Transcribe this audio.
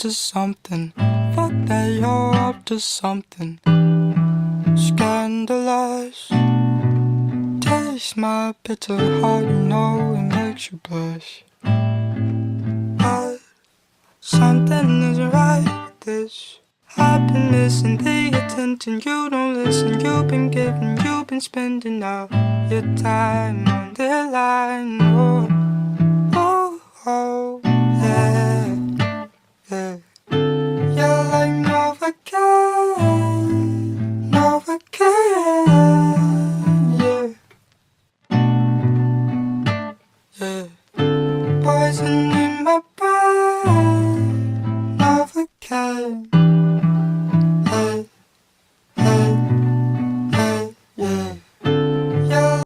to something. Fuck that, you're up to something. Scandalous. Taste my bitter heart, you know it makes you blush. But something isn't right with this. I've been missing the attention, you don't listen. You've been giving, you've been spending all your time on the line. Oh, oh, oh.